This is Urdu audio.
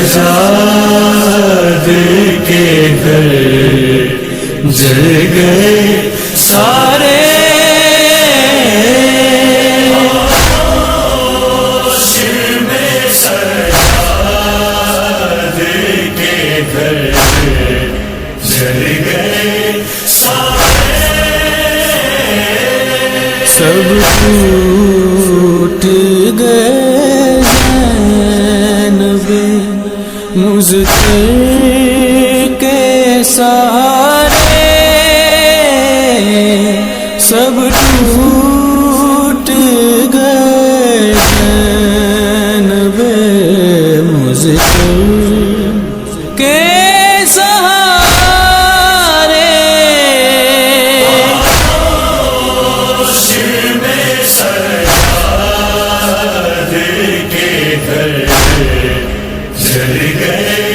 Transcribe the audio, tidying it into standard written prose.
سجاد کے گھر جل گئے سارے سب ٹوٹ گئے زینب مضطر کے سارے سب ٹوٹ گئے زینب مضطر کے چل گئے